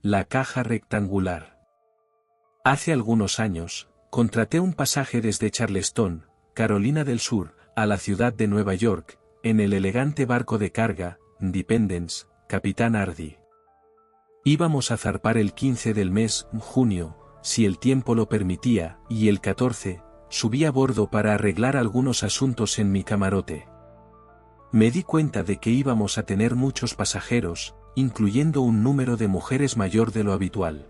La caja rectangular. Hace algunos años, contraté un pasaje desde Charleston, Carolina del Sur, a la ciudad de Nueva York, en el elegante barco de carga, Independence, Capitán Hardy. Íbamos a zarpar el 15 del mes, junio, si el tiempo lo permitía, y el 14, subí a bordo para arreglar algunos asuntos en mi camarote. Me di cuenta de que íbamos a tener muchos pasajeros, incluyendo un número de mujeres mayor de lo habitual.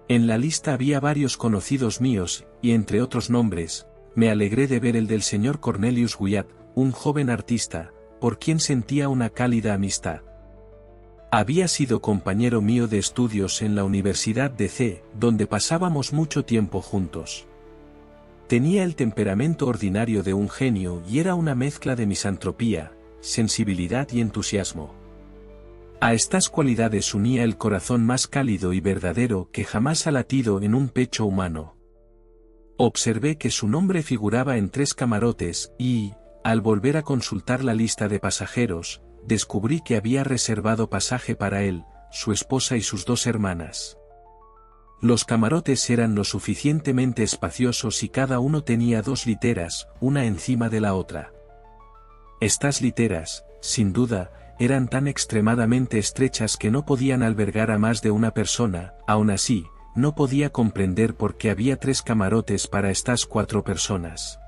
En la lista había varios conocidos míos, y entre otros nombres, me alegré de ver el del señor Cornelius Wyatt, un joven artista, por quien sentía una cálida amistad. Había sido compañero mío de estudios en la Universidad de C, donde pasábamos mucho tiempo juntos. Tenía el temperamento ordinario de un genio y era una mezcla de misantropía, sensibilidad y entusiasmo. A estas cualidades unía el corazón más cálido y verdadero que jamás ha latido en un pecho humano. Observé que su nombre figuraba en 3 camarotes y, al volver a consultar la lista de pasajeros, descubrí que había reservado pasaje para él, su esposa y sus 2 hermanas. Los camarotes eran lo suficientemente espaciosos y cada uno tenía 2 literas, una encima de la otra. Estas literas, sin duda, eran tan extremadamente estrechas que no podían albergar a más de una persona. Aún así, no podía comprender por qué había 3 camarotes para estas 4 personas.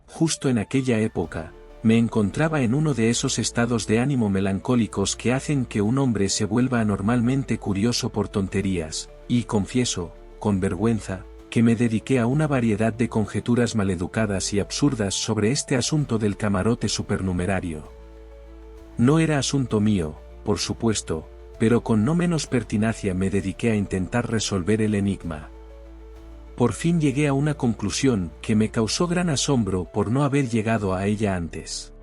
Justo en aquella época, me encontraba en uno de esos estados de ánimo melancólicos que hacen que un hombre se vuelva anormalmente curioso por tonterías, y confieso, con vergüenza, que me dediqué a una variedad de conjeturas maleducadas y absurdas sobre este asunto del camarote supernumerario. No era asunto mío, por supuesto, pero con no menos pertinacia me dediqué a intentar resolver el enigma. Por fin llegué a una conclusión que me causó gran asombro por no haber llegado a ella antes.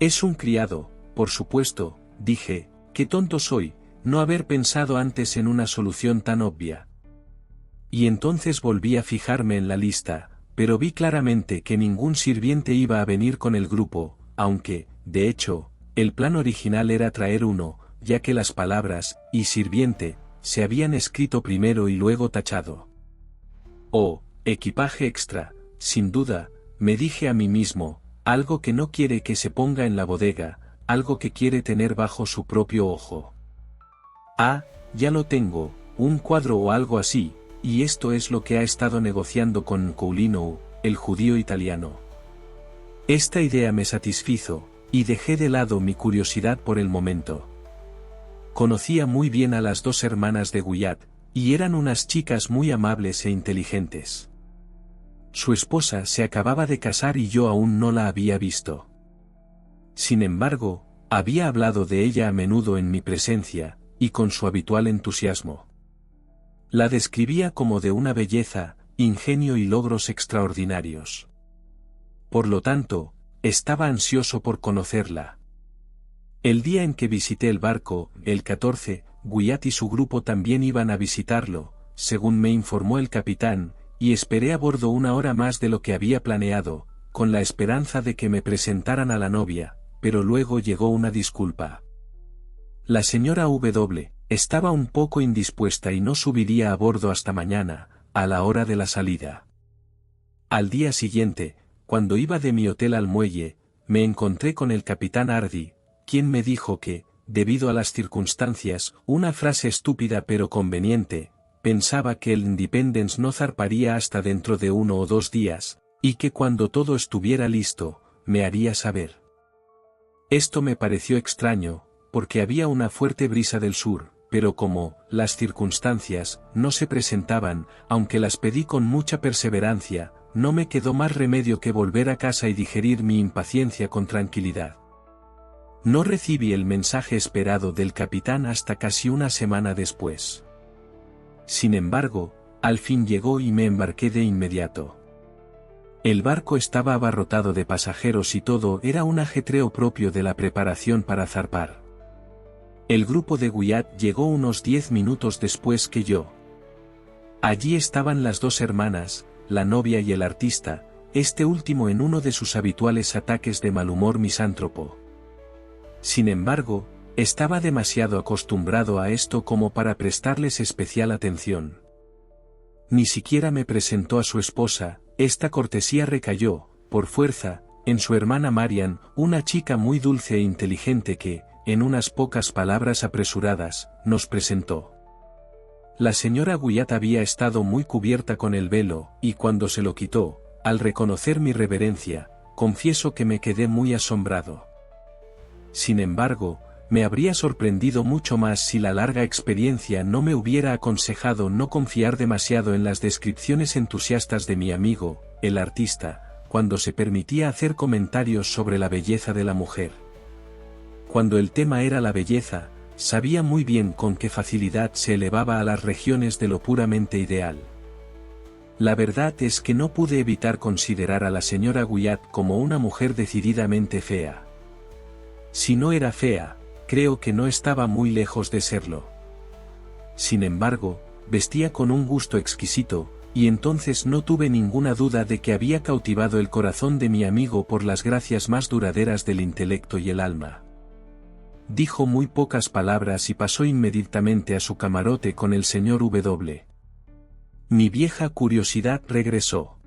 Es un criado, por supuesto, dije, qué tonto soy, no haber pensado antes en una solución tan obvia. Y entonces volví a fijarme en la lista, pero vi claramente que ningún sirviente iba a venir con el grupo, aunque, de hecho, el plan original era traer uno, ya que las palabras, y sirviente, se habían escrito primero y luego tachado. Oh, equipaje extra, sin duda, me dije a mí mismo, algo que no quiere que se ponga en la bodega, algo que quiere tener bajo su propio ojo. Ah, ya lo tengo, un cuadro o algo así, y esto es lo que ha estado negociando con Coulino, el judío italiano. Esta idea me satisfizo, y dejé de lado mi curiosidad por el momento. Conocía muy bien a las 2 hermanas de Wyatt, y eran unas chicas muy amables e inteligentes. Su esposa se acababa de casar y yo aún no la había visto. Sin embargo, había hablado de ella a menudo en mi presencia, y con su habitual entusiasmo. La describía como de una belleza, ingenio y logros extraordinarios. Por lo tanto, estaba ansioso por conocerla. El día en que visité el barco, el 14, Wyatt y su grupo también iban a visitarlo, según me informó el capitán, y esperé a bordo 1 hora más de lo que había planeado, con la esperanza de que me presentaran a la novia, pero luego llegó una disculpa. La señora W. estaba un poco indispuesta y no subiría a bordo hasta mañana, a la hora de la salida. Al día siguiente, cuando iba de mi hotel al muelle, me encontré con el capitán Hardy, quien me dijo que, debido a las circunstancias, una frase estúpida pero conveniente, pensaba que el Independence no zarparía hasta dentro de 1 o 2 días, y que cuando todo estuviera listo, me haría saber. Esto me pareció extraño, porque había una fuerte brisa del sur, pero como las circunstancias no se presentaban, aunque las pedí con mucha perseverancia, no me quedó más remedio que volver a casa y digerir mi impaciencia con tranquilidad. No recibí el mensaje esperado del capitán hasta casi 1 semana después. Sin embargo, al fin llegó y me embarqué de inmediato. El barco estaba abarrotado de pasajeros y todo era un ajetreo propio de la preparación para zarpar. El grupo de Wyatt llegó unos 10 minutos después que yo. Allí estaban las 2 hermanas, la novia y el artista, este último en uno de sus habituales ataques de mal humor misántropo. Sin embargo, Estaba demasiado acostumbrado a esto como para prestarles especial atención. Ni siquiera me presentó a su esposa. Esta cortesía recayó, por fuerza, en su hermana Marian, una chica muy dulce e inteligente que, en unas pocas palabras apresuradas, nos presentó. La señora Wyatt había estado muy cubierta con el velo, y cuando se lo quitó, al reconocer mi reverencia, confieso que me quedé muy asombrado. Sin embargo, me habría sorprendido mucho más si la larga experiencia no me hubiera aconsejado no confiar demasiado en las descripciones entusiastas de mi amigo, el artista, cuando se permitía hacer comentarios sobre la belleza de la mujer. Cuando el tema era la belleza, sabía muy bien con qué facilidad se elevaba a las regiones de lo puramente ideal. La verdad es que no pude evitar considerar a la señora Wyatt como una mujer decididamente fea. Si no era fea, creo que no estaba muy lejos de serlo. Sin embargo, vestía con un gusto exquisito, y entonces no tuve ninguna duda de que había cautivado el corazón de mi amigo por las gracias más duraderas del intelecto y el alma. Dijo muy pocas palabras y pasó inmediatamente a su camarote con el señor W. Mi vieja curiosidad regresó.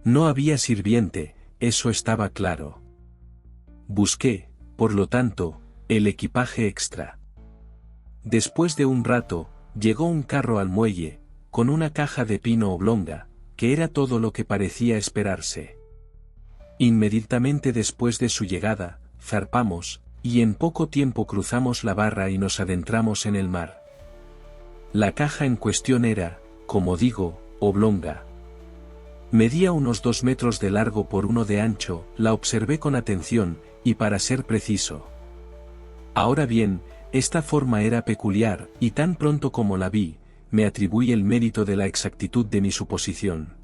No había sirviente, eso estaba claro. Busqué, por lo tanto, el equipaje extra. Después de un rato, llegó un carro al muelle, con una caja de pino oblonga, que era todo lo que parecía esperarse. Inmediatamente después de su llegada, zarpamos, y en poco tiempo cruzamos la barra y nos adentramos en el mar. La caja en cuestión era, como digo, oblonga. Medía unos 2 metros de largo por 1 de ancho, la observé con atención, y para ser preciso. Ahora bien, esta forma era peculiar, y tan pronto como la vi, me atribuí el mérito de la exactitud de mi suposición.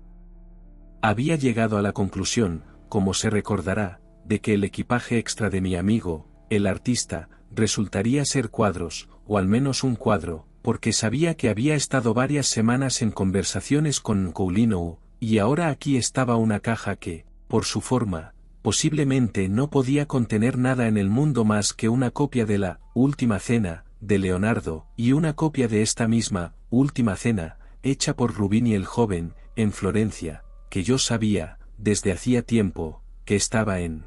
Había llegado a la conclusión, como se recordará, de que el equipaje extra de mi amigo, el artista, resultaría ser cuadros, o al menos un cuadro, porque sabía que había estado varias semanas en conversaciones con Kowlinow, y ahora aquí estaba una caja que, por su forma, posiblemente no podía contener nada en el mundo más que una copia de la Última Cena, de Leonardo, y una copia de esta misma Última Cena, hecha por Rubini el Joven, en Florencia, que yo sabía, desde hacía tiempo, que estaba en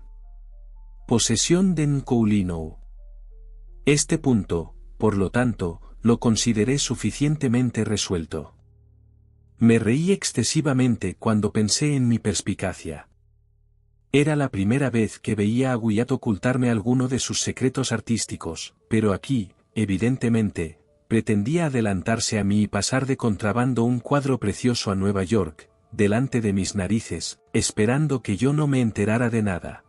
posesión de Kowlinow. Este punto, por lo tanto, lo consideré suficientemente resuelto. Me reí excesivamente cuando pensé en mi perspicacia. Era la primera vez que veía a Wyatt ocultarme alguno de sus secretos artísticos, pero aquí, evidentemente, pretendía adelantarse a mí y pasar de contrabando un cuadro precioso a Nueva York, delante de mis narices, esperando que yo no me enterara de nada.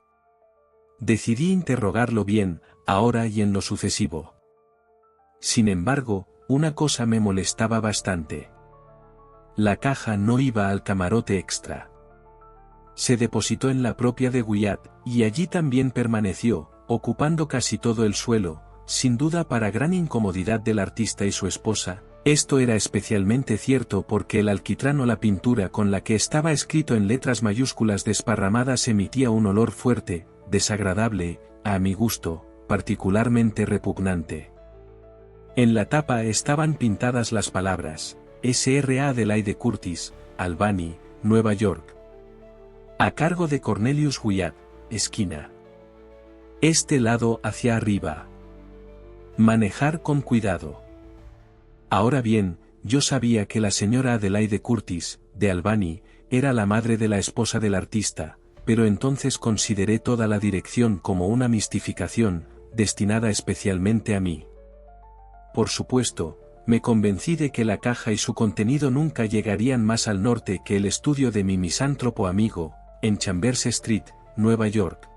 Decidí interrogarlo bien, ahora y en lo sucesivo. Sin embargo, una cosa me molestaba bastante. La caja no iba al camarote extra. Se depositó en la propia de Wyatt, y allí también permaneció, ocupando casi todo el suelo, sin duda para gran incomodidad del artista y su esposa. Esto era especialmente cierto porque el alquitrán o la pintura con la que estaba escrito en letras mayúsculas desparramadas emitía un olor fuerte, desagradable, a mi gusto, particularmente repugnante. En la tapa estaban pintadas las palabras, S.R.A. Adelaide Curtis, Albany, Nueva York. A cargo de Cornelius Wyatt, esquina. Este lado hacia arriba. Manejar con cuidado. Ahora bien, yo sabía que la señora Adelaide Curtis, de Albany, era la madre de la esposa del artista, pero entonces consideré toda la dirección como una mistificación, destinada especialmente a mí. Por supuesto, me convencí de que la caja y su contenido nunca llegarían más al norte que el estudio de mi misántropo amigo, en Chambers Street, Nueva York.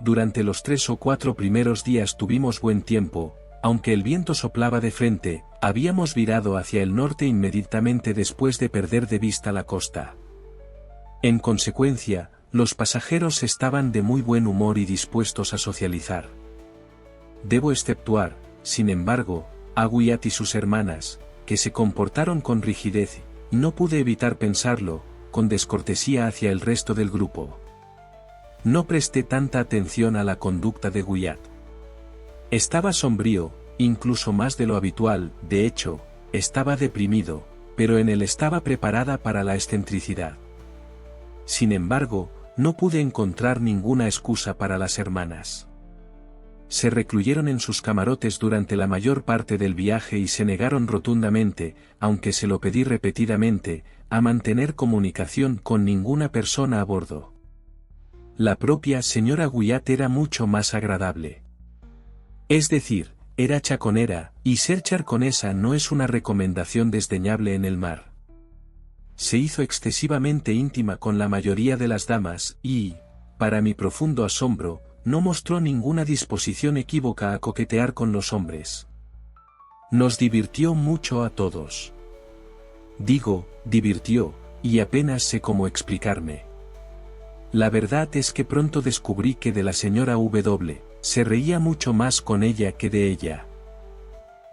Durante los 3 o 4 primeros días tuvimos buen tiempo, aunque el viento soplaba de frente, habíamos virado hacia el norte inmediatamente después de perder de vista la costa. En consecuencia, los pasajeros estaban de muy buen humor y dispuestos a socializar. Debo exceptuar, sin embargo, a Wyatt y sus hermanas, que se comportaron con rigidez, y no pude evitar pensarlo, con descortesía hacia el resto del grupo. No presté tanta atención a la conducta de Wyatt. Estaba sombrío, incluso más de lo habitual, de hecho, estaba deprimido, pero en él estaba preparada para la excentricidad. Sin embargo, no pude encontrar ninguna excusa para las hermanas. Se recluyeron en sus camarotes durante la mayor parte del viaje y se negaron rotundamente, aunque se lo pedí repetidamente, a mantener comunicación con ninguna persona a bordo. La propia señora Wyatt era mucho más agradable. Es decir, era chaconera, y ser charconesa no es una recomendación desdeñable en el mar. Se hizo excesivamente íntima con la mayoría de las damas y, para mi profundo asombro, no mostró ninguna disposición equívoca a coquetear con los hombres. Nos divirtió mucho a todos. Digo, divirtió, y apenas sé cómo explicarme. La verdad es que pronto descubrí que de la señora W. se reía mucho más con ella que de ella.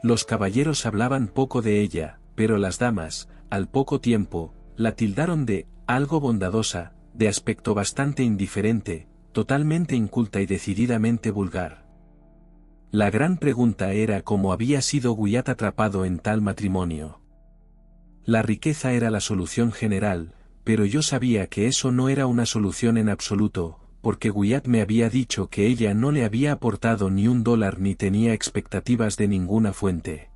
Los caballeros hablaban poco de ella, pero las damas, al poco tiempo, la tildaron de algo bondadosa, de aspecto bastante indiferente, totalmente inculta y decididamente vulgar. La gran pregunta era cómo había sido Wyatt atrapado en tal matrimonio. La riqueza era la solución general, pero yo sabía que eso no era una solución en absoluto, porque Wyatt me había dicho que ella no le había aportado ni $1 ni tenía expectativas de ninguna fuente.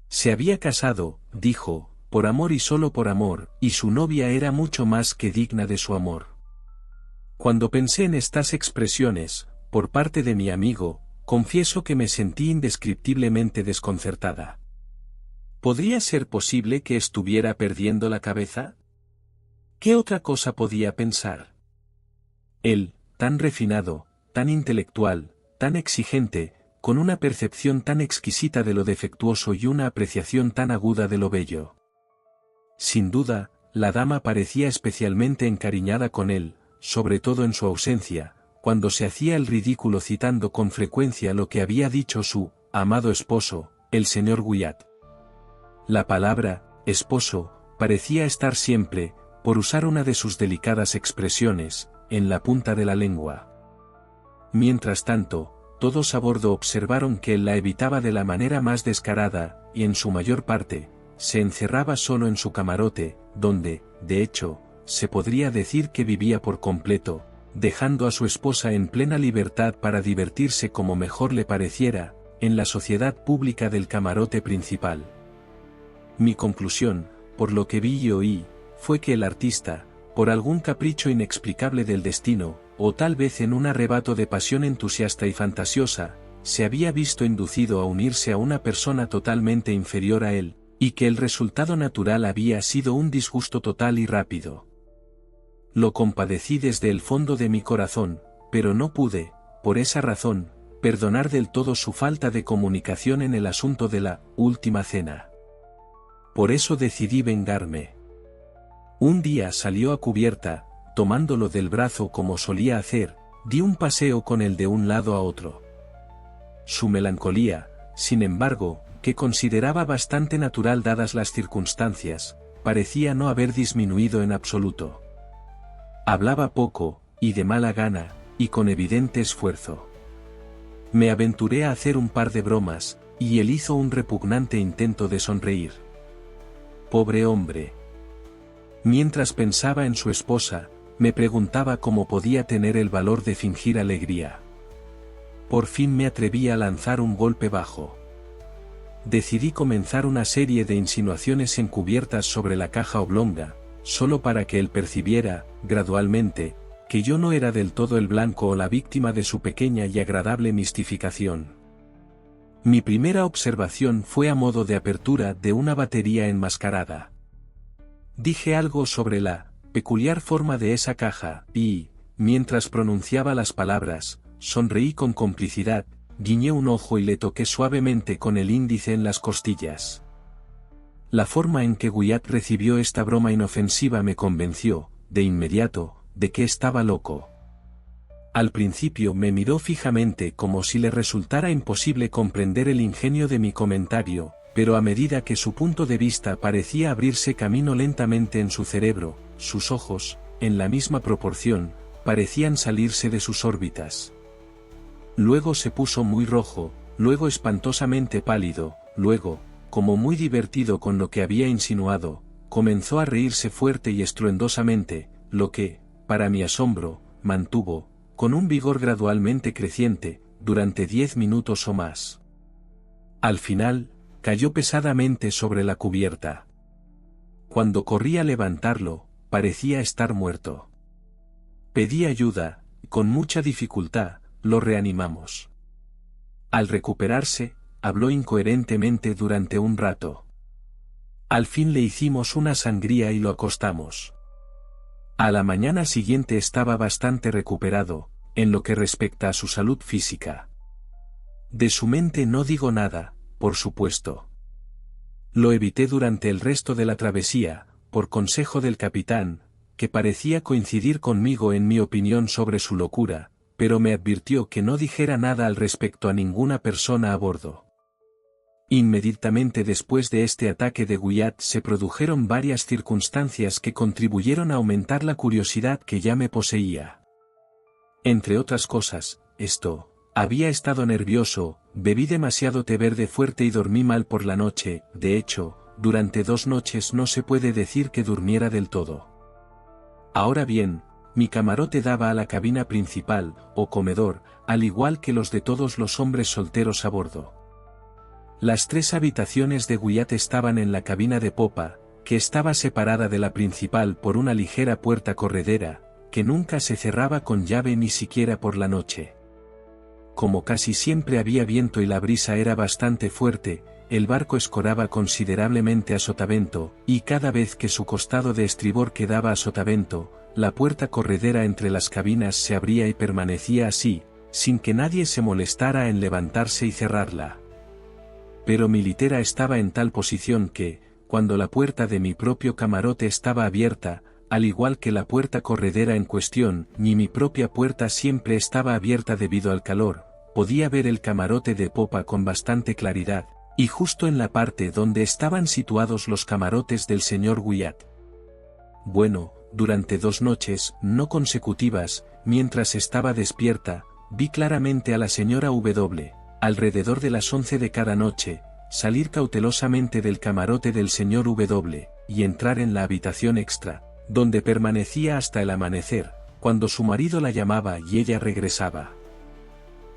Se había casado, dijo, por amor y solo por amor, y su novia era mucho más que digna de su amor. Cuando pensé en estas expresiones, por parte de mi amigo, confieso que me sentí indescriptiblemente desconcertada. ¿Podría ser posible que estuviera perdiendo la cabeza? ¿Qué otra cosa podía pensar? Él, tan refinado, tan intelectual, tan exigente, con una percepción tan exquisita de lo defectuoso y una apreciación tan aguda de lo bello. Sin duda, la dama parecía especialmente encariñada con él, sobre todo en su ausencia, cuando se hacía el ridículo citando con frecuencia lo que había dicho su amado esposo, el señor Wyatt. La palabra, esposo, parecía estar siempre, por usar una de sus delicadas expresiones, en la punta de la lengua. Mientras tanto, todos a bordo observaron que él la evitaba de la manera más descarada, y en su mayor parte, se encerraba solo en su camarote, donde, de hecho, se podría decir que vivía por completo, dejando a su esposa en plena libertad para divertirse como mejor le pareciera, en la sociedad pública del camarote principal. Mi conclusión, por lo que vi y oí, fue que el artista, por algún capricho inexplicable del destino, o tal vez en un arrebato de pasión entusiasta y fantasiosa, se había visto inducido a unirse a una persona totalmente inferior a él, y que el resultado natural había sido un disgusto total y rápido. Lo compadecí desde el fondo de mi corazón, pero no pude, por esa razón, perdonar del todo su falta de comunicación en el asunto de la última cena. Por eso decidí vengarme. Un día salió a cubierta, tomándolo del brazo como solía hacer, di un paseo con él de un lado a otro. Su melancolía, sin embargo, que consideraba bastante natural dadas las circunstancias, parecía no haber disminuido en absoluto. Hablaba poco, y de mala gana, y con evidente esfuerzo. Me aventuré a hacer un par de bromas, y él hizo un repugnante intento de sonreír. Pobre hombre. Mientras pensaba en su esposa, me preguntaba cómo podía tener el valor de fingir alegría. Por fin me atreví a lanzar un golpe bajo. Decidí comenzar una serie de insinuaciones encubiertas sobre la caja oblonga, solo para que él percibiera, gradualmente, que yo no era del todo el blanco o la víctima de su pequeña y agradable mistificación. Mi primera observación fue a modo de apertura de una batería enmascarada. Dije algo sobre la peculiar forma de esa caja, y, mientras pronunciaba las palabras, sonreí con complicidad, guiñé un ojo y le toqué suavemente con el índice en las costillas. La forma en que Wyatt recibió esta broma inofensiva me convenció, de inmediato, de que estaba loco. Al principio me miró fijamente como si le resultara imposible comprender el ingenio de mi comentario, pero a medida que su punto de vista parecía abrirse camino lentamente en su cerebro, sus ojos, en la misma proporción, parecían salirse de sus órbitas. Luego se puso muy rojo, luego espantosamente pálido, luego, como muy divertido con lo que había insinuado, comenzó a reírse fuerte y estruendosamente, lo que, para mi asombro, mantuvo, con un vigor gradualmente creciente, durante 10 minutos o más. Al final, cayó pesadamente sobre la cubierta. Cuando corrí a levantarlo, parecía estar muerto. Pedí ayuda, y con mucha dificultad, lo reanimamos. Al recuperarse, habló incoherentemente durante un rato. Al fin le hicimos una sangría y lo acostamos. A la mañana siguiente estaba bastante recuperado, en lo que respecta a su salud física. De su mente no digo nada, por supuesto. Lo evité durante el resto de la travesía, por consejo del capitán, que parecía coincidir conmigo en mi opinión sobre su locura, pero me advirtió que no dijera nada al respecto a ninguna persona a bordo. Inmediatamente después de este ataque de Guyat se produjeron varias circunstancias que contribuyeron a aumentar la curiosidad que ya me poseía. Entre otras cosas, había estado nervioso, bebí demasiado té verde fuerte y dormí mal por la noche. De hecho, durante 2 noches no se puede decir que durmiera del todo. Ahora bien, mi camarote daba a la cabina principal, o comedor, al igual que los de todos los hombres solteros a bordo. Las 3 habitaciones de Guyat estaban en la cabina de popa, que estaba separada de la principal por una ligera puerta corredera, que nunca se cerraba con llave ni siquiera por la noche. Como casi siempre había viento y la brisa era bastante fuerte, el barco escoraba considerablemente a sotavento, y cada vez que su costado de estribor quedaba a sotavento, la puerta corredera entre las cabinas se abría y permanecía así, sin que nadie se molestara en levantarse y cerrarla. Pero mi litera estaba en tal posición que, cuando la puerta de mi propio camarote estaba abierta, al igual que la puerta corredera en cuestión, ni mi propia puerta siempre estaba abierta debido al calor, podía ver el camarote de popa con bastante claridad, y justo en la parte donde estaban situados los camarotes del señor Guyat. Bueno, durante 2 noches, no consecutivas, mientras estaba despierta, vi claramente a la señora W, alrededor de las 11 de cada noche, salir cautelosamente del camarote del señor W, y entrar en la habitación extra, donde permanecía hasta el amanecer, cuando su marido la llamaba y ella regresaba.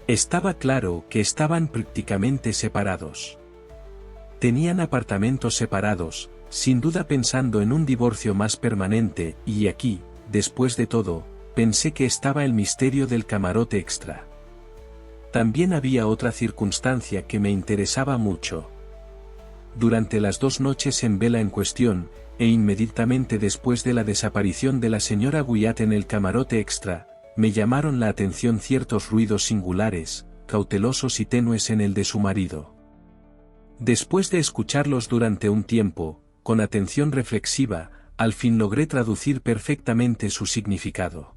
Estaba claro que estaban prácticamente separados. Tenían apartamentos separados, sin duda pensando en un divorcio más permanente, y aquí, después de todo, pensé que estaba el misterio del camarote extra. También había otra circunstancia que me interesaba mucho. Durante las 2 noches en vela en cuestión, e inmediatamente después de la desaparición de la señora Guyat en el camarote extra, me llamaron la atención ciertos ruidos singulares, cautelosos y tenues en el de su marido. Después de escucharlos durante un tiempo, con atención reflexiva, al fin logré traducir perfectamente su significado.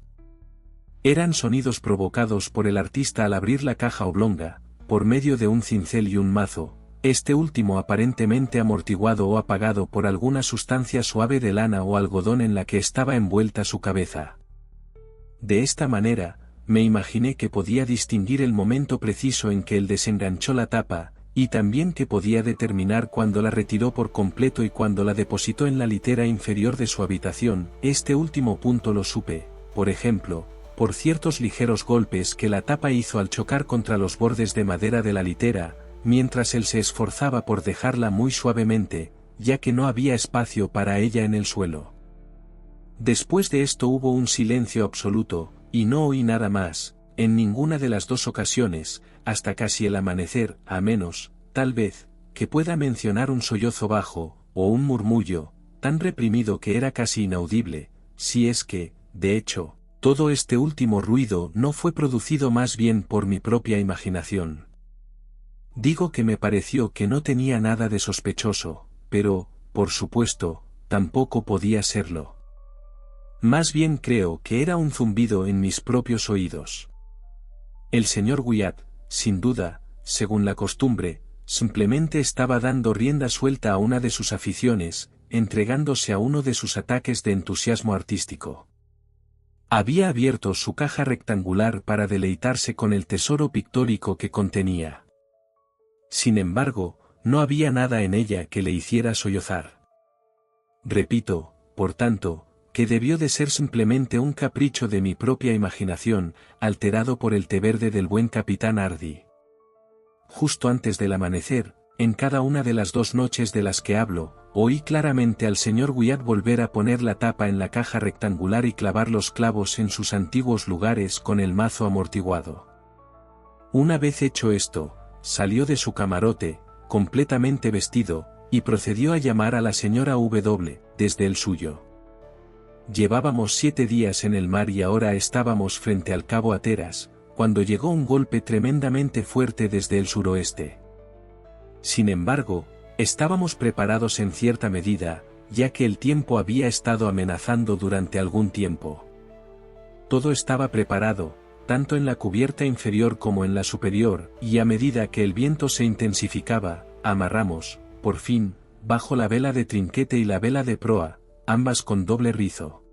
Eran sonidos provocados por el artista al abrir la caja oblonga, por medio de un cincel y un mazo, este último aparentemente amortiguado o apagado por alguna sustancia suave de lana o algodón en la que estaba envuelta su cabeza. De esta manera, me imaginé que podía distinguir el momento preciso en que él desenganchó la tapa, y también que podía determinar cuándo la retiró por completo y cuándo la depositó en la litera inferior de su habitación. Este último punto lo supe, por ejemplo, por ciertos ligeros golpes que la tapa hizo al chocar contra los bordes de madera de la litera, mientras él se esforzaba por dejarla muy suavemente, ya que no había espacio para ella en el suelo. Después de esto hubo un silencio absoluto, y no oí nada más, en ninguna de las 2 ocasiones, hasta casi el amanecer, a menos, tal vez, que pueda mencionar un sollozo bajo, o un murmullo, tan reprimido que era casi inaudible, si es que, de hecho, todo este último ruido no fue producido más bien por mi propia imaginación. Digo que me pareció que no tenía nada de sospechoso, pero, por supuesto, tampoco podía serlo. Más bien creo que era un zumbido en mis propios oídos. El señor Guyat, sin duda, según la costumbre, simplemente estaba dando rienda suelta a una de sus aficiones, entregándose a uno de sus ataques de entusiasmo artístico. Había abierto su caja rectangular para deleitarse con el tesoro pictórico que contenía. Sin embargo, no había nada en ella que le hiciera sollozar. Repito, por tanto, que debió de ser simplemente un capricho de mi propia imaginación, alterado por el té verde del buen capitán Hardy. Justo antes del amanecer, en cada una de las 2 noches de las que hablo, oí claramente al señor Wyatt volver a poner la tapa en la caja rectangular y clavar los clavos en sus antiguos lugares con el mazo amortiguado. Una vez hecho esto, salió de su camarote, completamente vestido, y procedió a llamar a la señora W, desde el suyo. Llevábamos 7 días en el mar y ahora estábamos frente al cabo Hatteras, cuando llegó un golpe tremendamente fuerte desde el suroeste. Sin embargo, estábamos preparados en cierta medida, ya que el tiempo había estado amenazando durante algún tiempo. Todo estaba preparado, tanto en la cubierta inferior como en la superior, y a medida que el viento se intensificaba, amarramos, por fin, bajo la vela de trinquete y la vela de proa, ambas con doble rizo.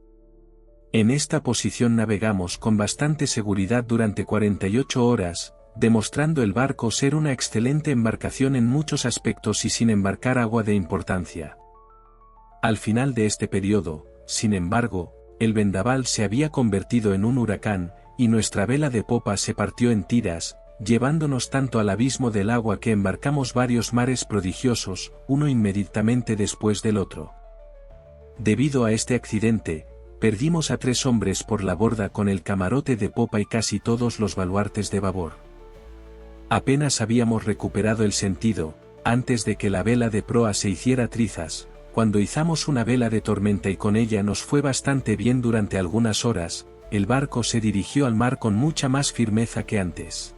En esta posición navegamos con bastante seguridad durante 48 horas, demostrando el barco ser una excelente embarcación en muchos aspectos y sin embarcar agua de importancia. Al final de este periodo, sin embargo, el vendaval se había convertido en un huracán, y nuestra vela de popa se partió en tiras, llevándonos tanto al abismo del agua que embarcamos varios mares prodigiosos, uno inmediatamente después del otro. Debido a este accidente, perdimos a 3 hombres por la borda con el camarote de popa y casi todos los baluartes de babor. Apenas habíamos recuperado el sentido, antes de que la vela de proa se hiciera trizas, cuando izamos una vela de tormenta y con ella nos fue bastante bien durante algunas horas, el barco se dirigió al mar con mucha más firmeza que antes.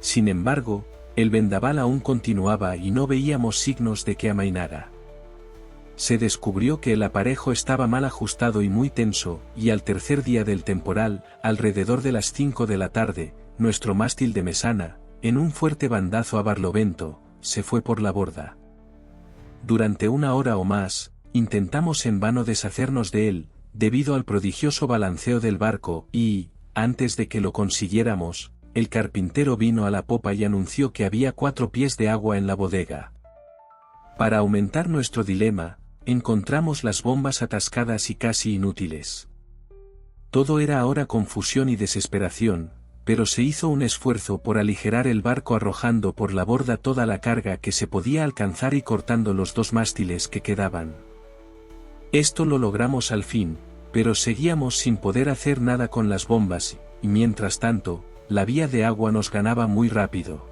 Sin embargo, el vendaval aún continuaba y no veíamos signos de que amainara. Se descubrió que el aparejo estaba mal ajustado y muy tenso, y al tercer día del temporal, alrededor de las 5 de la tarde, nuestro mástil de mesana, en un fuerte bandazo a barlovento, se fue por la borda. Durante 1 hora o más, intentamos en vano deshacernos de él, debido al prodigioso balanceo del barco, y, antes de que lo consiguiéramos, el carpintero vino a la popa y anunció que había 4 pies de agua en la bodega. Para aumentar nuestro dilema, encontramos las bombas atascadas y casi inútiles. Todo era ahora confusión y desesperación, pero se hizo un esfuerzo por aligerar el barco arrojando por la borda toda la carga que se podía alcanzar y cortando los 2 mástiles que quedaban. Esto lo logramos al fin, pero seguíamos sin poder hacer nada con las bombas, y mientras tanto, la vía de agua nos ganaba muy rápido.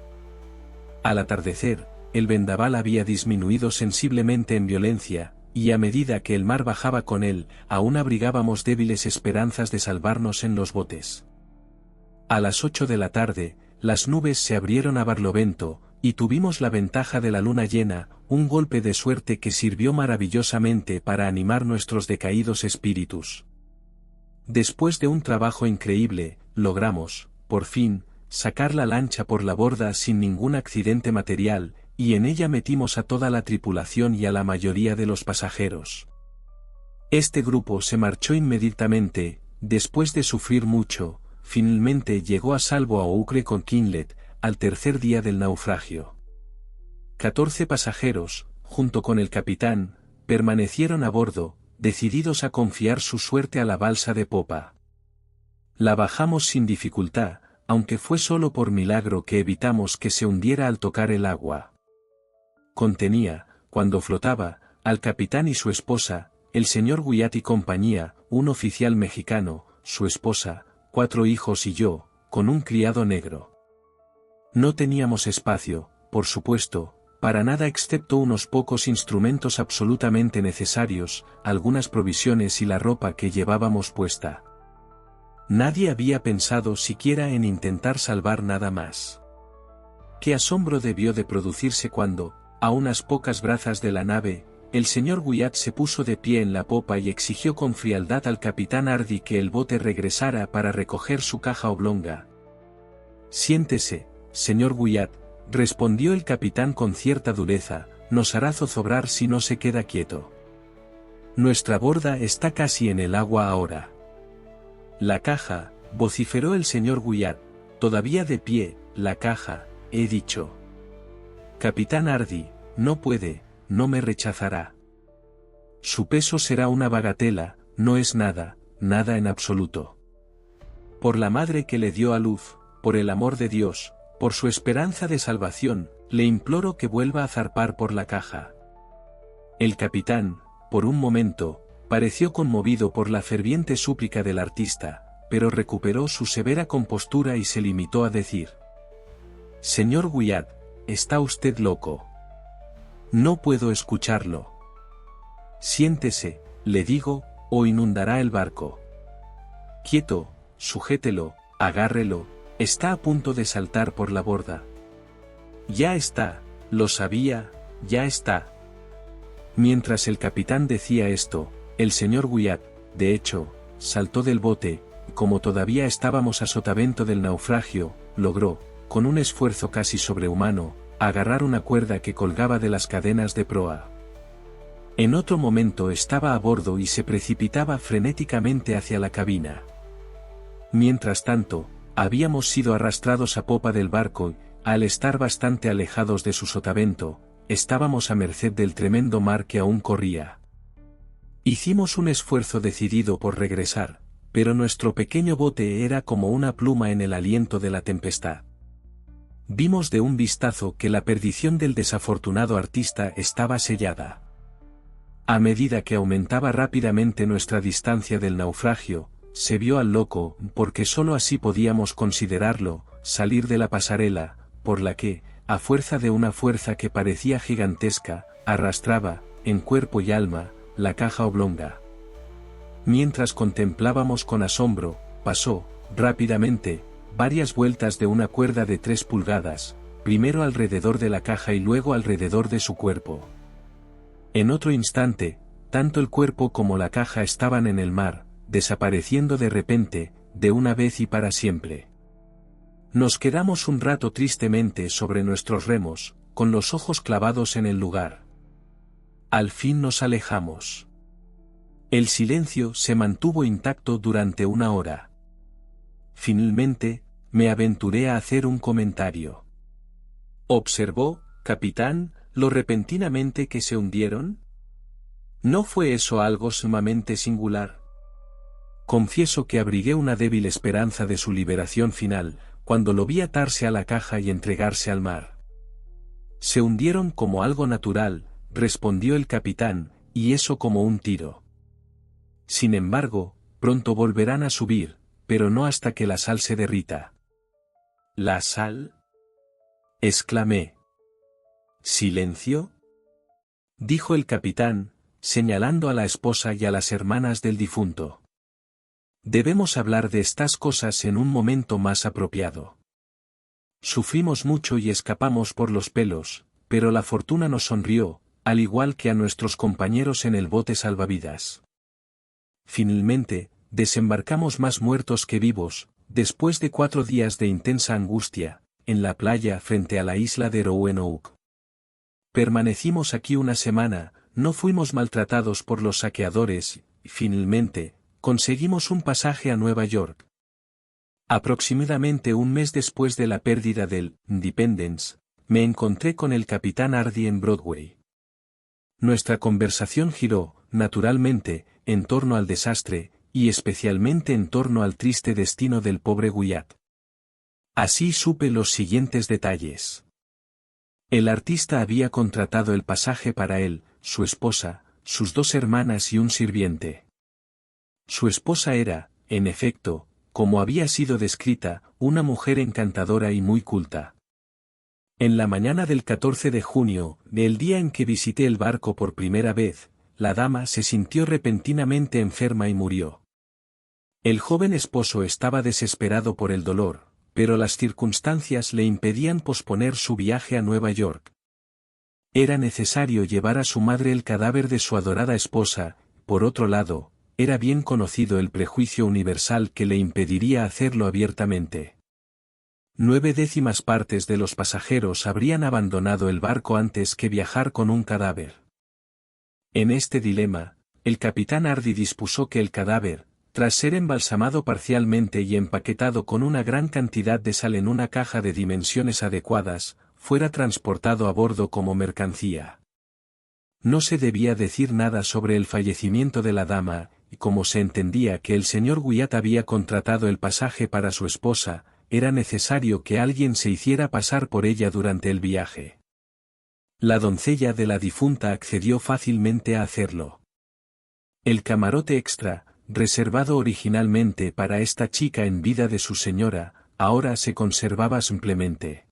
Al atardecer, el vendaval había disminuido sensiblemente en violencia, y a medida que el mar bajaba con él, aún abrigábamos débiles esperanzas de salvarnos en los botes. A las 8 de la tarde, las nubes se abrieron a barlovento, y tuvimos la ventaja de la luna llena, un golpe de suerte que sirvió maravillosamente para animar nuestros decaídos espíritus. Después de un trabajo increíble, logramos, por fin, sacar la lancha por la borda sin ningún accidente material, y en ella metimos a toda la tripulación y a la mayoría de los pasajeros. Este grupo se marchó inmediatamente, después de sufrir mucho, finalmente llegó a salvo a Oucre con Kinlet, al tercer día del naufragio. 14 pasajeros, junto con el capitán, permanecieron a bordo, decididos a confiar su suerte a la balsa de popa. La bajamos sin dificultad, aunque fue solo por milagro que evitamos que se hundiera al tocar el agua. Contenía, cuando flotaba, al capitán y su esposa, el señor Wyatt y compañía, un oficial mexicano, su esposa, 4 hijos y yo, con un criado negro. No teníamos espacio, por supuesto, para nada excepto unos pocos instrumentos absolutamente necesarios, algunas provisiones y la ropa que llevábamos puesta. Nadie había pensado siquiera en intentar salvar nada más. Qué asombro debió de producirse cuando, a unas pocas brazas de la nave, el señor Wyatt se puso de pie en la popa y exigió con frialdad al capitán Hardy que el bote regresara para recoger su caja oblonga. «Siéntese, señor Wyatt», respondió el capitán con cierta dureza, «nos hará zozobrar si no se queda quieto. Nuestra borda está casi en el agua ahora». La caja, vociferó el señor Wyatt, todavía de pie, la caja, he dicho. Capitán Hardy, no puede, no me rechazará. Su peso será una bagatela, no es nada, nada en absoluto. Por la madre que le dio a luz, por el amor de Dios, por su esperanza de salvación, le imploro que vuelva a zarpar por la caja. El capitán, por un momento, pareció conmovido por la ferviente súplica del artista, pero recuperó su severa compostura y se limitó a decir: Señor Wyatt, está usted loco. No puedo escucharlo. Siéntese, le digo, o inundará el barco. Quieto, sujételo, agárrelo, está a punto de saltar por la borda. Ya está, lo sabía, ya está. Mientras el capitán decía esto, el señor Wyatt, de hecho, saltó del bote, y como todavía estábamos a sotavento del naufragio, logró, con un esfuerzo casi sobrehumano, agarrar una cuerda que colgaba de las cadenas de proa. En otro momento estaba a bordo y se precipitaba frenéticamente hacia la cabina. Mientras tanto, habíamos sido arrastrados a popa del barco y, al estar bastante alejados de su sotavento, estábamos a merced del tremendo mar que aún corría. Hicimos un esfuerzo decidido por regresar, pero nuestro pequeño bote era como una pluma en el aliento de la tempestad. Vimos de un vistazo que la perdición del desafortunado artista estaba sellada. A medida que aumentaba rápidamente nuestra distancia del naufragio, se vio al loco, porque sólo así podíamos considerarlo, salir de la pasarela, por la que, a fuerza de una fuerza que parecía gigantesca, arrastraba, en cuerpo y alma, la caja oblonga. Mientras contemplábamos con asombro, pasó, rápidamente, varias vueltas de una cuerda de 3 pulgadas, primero alrededor de la caja y luego alrededor de su cuerpo. En otro instante, tanto el cuerpo como la caja estaban en el mar, desapareciendo de repente, de una vez y para siempre. Nos quedamos un rato tristemente sobre nuestros remos, con los ojos clavados en el lugar. Al fin nos alejamos. El silencio se mantuvo intacto durante una hora. Finalmente, me aventuré a hacer un comentario. ¿Observó, capitán, lo repentinamente que se hundieron? ¿No fue eso algo sumamente singular? Confieso que abrigué una débil esperanza de su liberación final, cuando lo vi atarse a la caja y entregarse al mar. Se hundieron como algo natural, respondió el capitán, y eso como un tiro. Sin embargo, pronto volverán a subir, pero no hasta que la sal se derrita. ¿La sal?, exclamé. ¿Silencio?, dijo el capitán, señalando a la esposa y a las hermanas del difunto. Debemos hablar de estas cosas en un momento más apropiado. Sufrimos mucho y escapamos por los pelos, pero la fortuna nos sonrió, al igual que a nuestros compañeros en el bote salvavidas. Finalmente, desembarcamos más muertos que vivos, después de 4 días de intensa angustia, en la playa frente a la isla de Roanoke. Permanecimos aquí una semana, no fuimos maltratados por los saqueadores, y finalmente, conseguimos un pasaje a Nueva York. Aproximadamente un mes después de la pérdida del Independence, me encontré con el capitán Hardy en Broadway. Nuestra conversación giró, naturalmente, en torno al desastre, y especialmente en torno al triste destino del pobre Wyatt. Así supe los siguientes detalles. El artista había contratado el pasaje para él, su esposa, sus 2 hermanas y un sirviente. Su esposa era, en efecto, como había sido descrita, una mujer encantadora y muy culta. En la mañana del 14 de junio, el día en que visité el barco por primera vez, la dama se sintió repentinamente enferma y murió. El joven esposo estaba desesperado por el dolor, pero las circunstancias le impedían posponer su viaje a Nueva York. Era necesario llevar a su madre el cadáver de su adorada esposa, por otro lado, era bien conocido el prejuicio universal que le impediría hacerlo abiertamente. 9/10 partes de los pasajeros habrían abandonado el barco antes que viajar con un cadáver. En este dilema, el capitán Hardy dispuso que el cadáver, Tras ser embalsamado parcialmente y empaquetado con una gran cantidad de sal en una caja de dimensiones adecuadas, fuera transportado a bordo como mercancía. No se debía decir nada sobre el fallecimiento de la dama, y como se entendía que el señor Wyatt había contratado el pasaje para su esposa, era necesario que alguien se hiciera pasar por ella durante el viaje. La doncella de la difunta accedió fácilmente a hacerlo. El camarote extra, reservado originalmente para esta chica en vida de su señora, ahora se conservaba simplemente.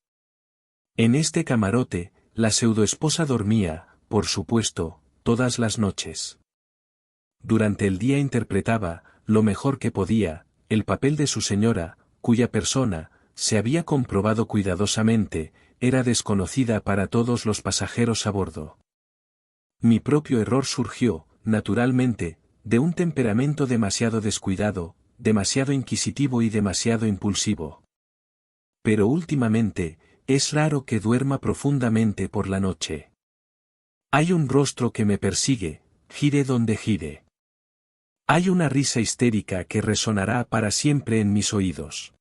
En este camarote, la pseudoesposa dormía, por supuesto, todas las noches. Durante el día interpretaba, lo mejor que podía, el papel de su señora, cuya persona, se había comprobado cuidadosamente, era desconocida para todos los pasajeros a bordo. Mi propio error surgió, naturalmente, de un temperamento demasiado descuidado, demasiado inquisitivo y demasiado impulsivo. Pero últimamente, es raro que duerma profundamente por la noche. Hay un rostro que me persigue, gire donde gire. Hay una risa histérica que resonará para siempre en mis oídos.